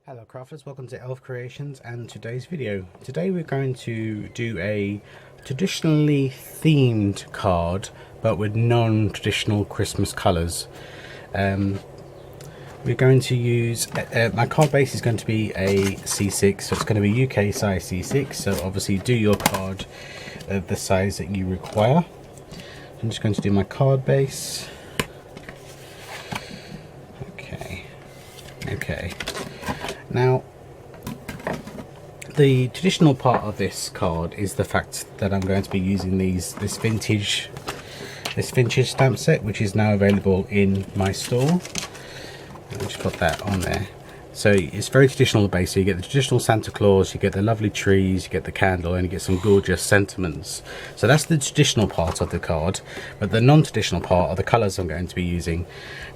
Hello crafters, welcome to Elf Creations and today's video. Today we're going to do a traditionally themed card but with non-traditional Christmas colours. We're going to use, my card base is going to be a C6, so it's going to be UK size C6, so obviously do your card the size that you require. I'm just going to do my card base. Okay. Now, the traditional part of this card is the fact that I'm going to be using this vintage stamp set, which is now available in my store. I'll just put that on there. So it's very traditional base. So you get the traditional Santa Claus, you get the lovely trees, you get the candle, and you get some gorgeous sentiments. So that's the traditional part of the card, but the non-traditional part are the colours I'm going to be using.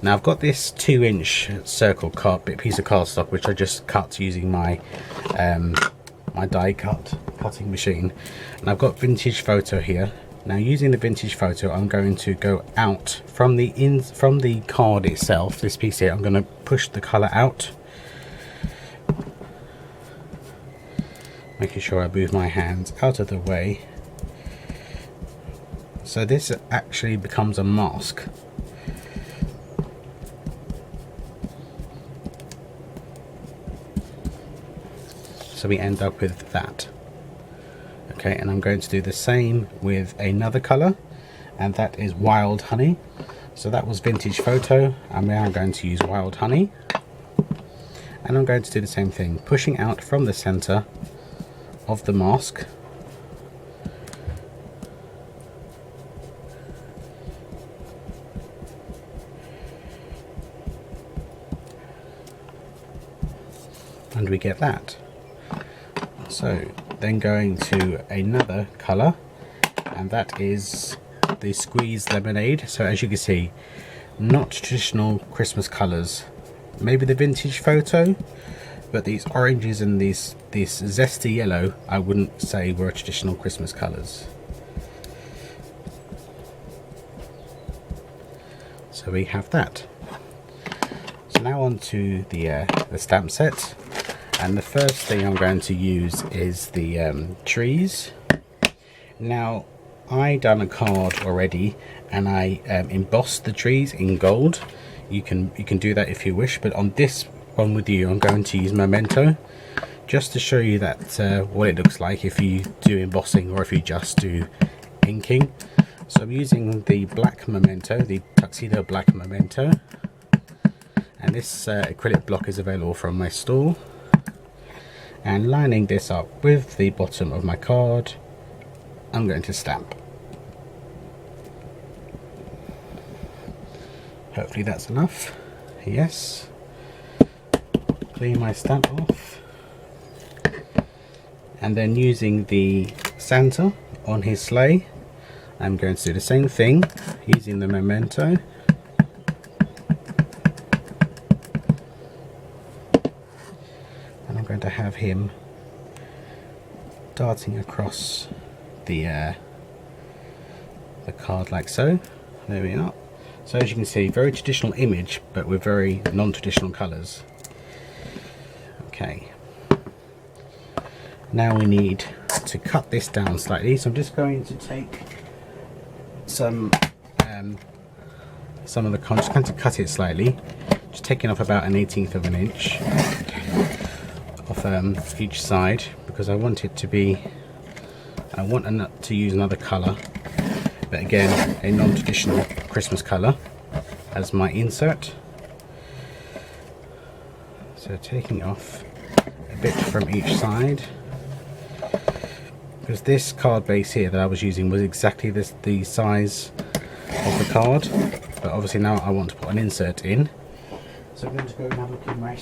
Now I've got this 2-inch circle piece of cardstock which I just cut using my my die cutting machine, and I've got vintage photo here. Now using the vintage photo, I'm going to go out from the card itself, this piece here. I'm going to push the colour out, making sure I move my hands out of the way. So this actually becomes a mask. So we end up with that. Okay, and I'm going to do the same with another colour, and that is Wild Honey. So that was vintage photo, and now I'm going to use Wild Honey. And I'm going to do the same thing, pushing out from the centre of the mask. And we get that. So then going to another colour, and that is the Squeeze Lemonade. So as you can see, not traditional Christmas colours. Maybe the vintage photo, but these oranges and this zesty yellow I wouldn't say were traditional Christmas colours. So we have that. So now on to the stamp set, and the first thing I'm going to use is the trees. Now I done a card already, and I embossed the trees in gold. You can do that if you wish, but on this one with you, I'm going to use Memento, just to show you that what it looks like if you do embossing or if you just do inking. So I'm using the black Memento, the Tuxedo Black Memento, and this acrylic block is available from my store. And lining this up with the bottom of my card, I'm going to stamp. Hopefully that's enough. Yes. Clean my stamp off, and then using the Santa on his sleigh, I'm going to do the same thing using the Memento. And I'm going to have him darting across the card like so. There we are. So as you can see, very traditional image, but with very non-traditional colours. Okay. Now we need to cut this down slightly, so I'm just going to take some of the I'm just going to cut it slightly, just taking off about 1/18 of an inch off each side, because I want it to be, I want to use another colour, but again a non-traditional Christmas colour as my insert. So taking off a bit from each side, because this card base here that I was using was exactly the size of the card, but obviously now I want to put an insert in. So I'm going to go and have a look in my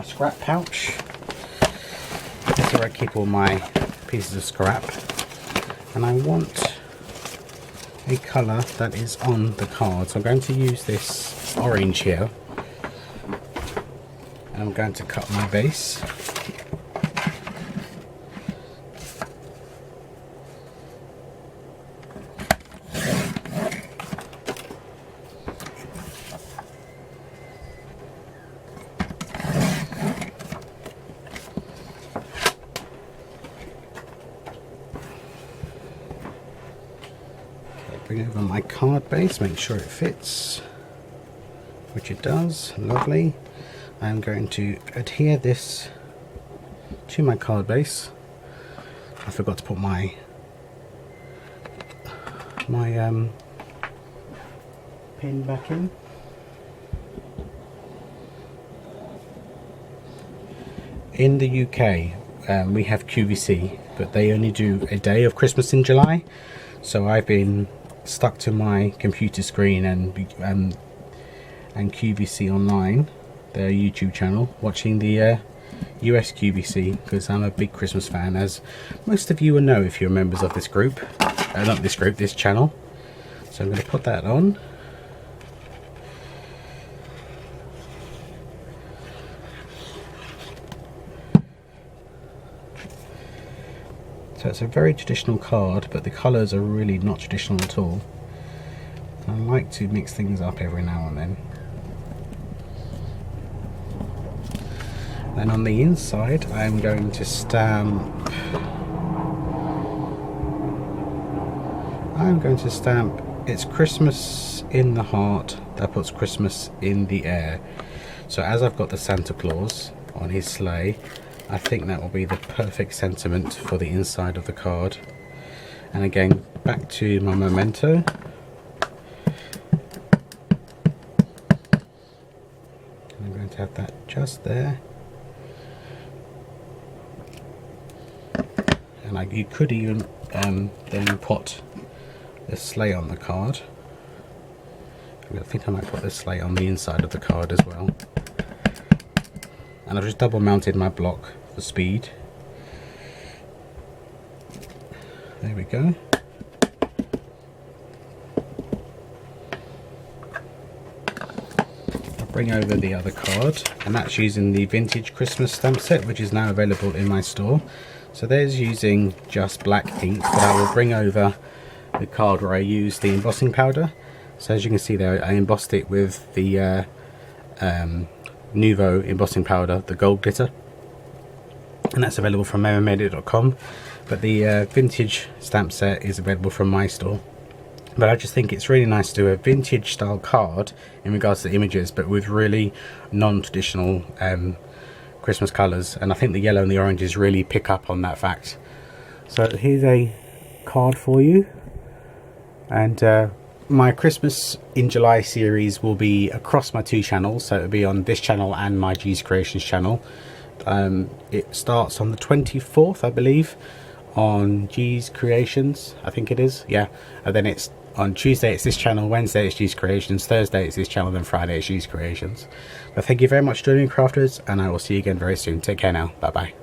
scrap pouch. This is where I keep all my pieces of scrap, and I want a colour that is on the card. So I'm going to use this orange here, and I'm going to cut my base. Bring over my card base, make sure it fits, which it does. Lovely. I'm going to adhere this to my card base. I forgot to put my pin back in. In the UK, we have QVC, but they only do a day of Christmas in July. So I've been stuck to my computer screen and QVC Online, their YouTube channel, watching the US QVC, because I'm a big Christmas fan, as most of you will know if you're members of this group. Not this group, this channel. So I'm going to put that on. So it's a very traditional card, but the colours are really not traditional at all. I like to mix things up every now and then. Then on the inside, I'm going to stamp. It's Christmas in the heart. That puts Christmas in the air. So as I've got the Santa Claus on his sleigh, I think that will be the perfect sentiment for the inside of the card. And again, back to my memento. I'm going to have that just there. And you could even then put the sleigh on the card. I think I might put the sleigh on the inside of the card as well. And I've just double mounted my block for speed. There we go. I'll bring over the other card, and that's using the vintage Christmas stamp set, which is now available in my store. So there's using just black ink, but I will bring over the card where I use the embossing powder. So as you can see there, I embossed it with the Nuvo embossing powder, the gold glitter, and that's available from merrimadeit.com. but the vintage stamp set is available from my store. But I just think it's really nice to do a vintage style card in regards to the images, but with really non-traditional Christmas colours, and I think the yellow and the oranges really pick up on that fact. So here's a card for you, and my Christmas in July series will be across my two channels, so it'll be on this channel and my G's Creations channel. It starts on the 24th, I believe, on G's Creations, I think it is, yeah, and then it's on Tuesday it's this channel, Wednesday it's G's Creations, Thursday it's this channel, then Friday it's G's Creations. But thank you very much for joining me, crafters, and I will see you again very soon. Take care now, bye bye.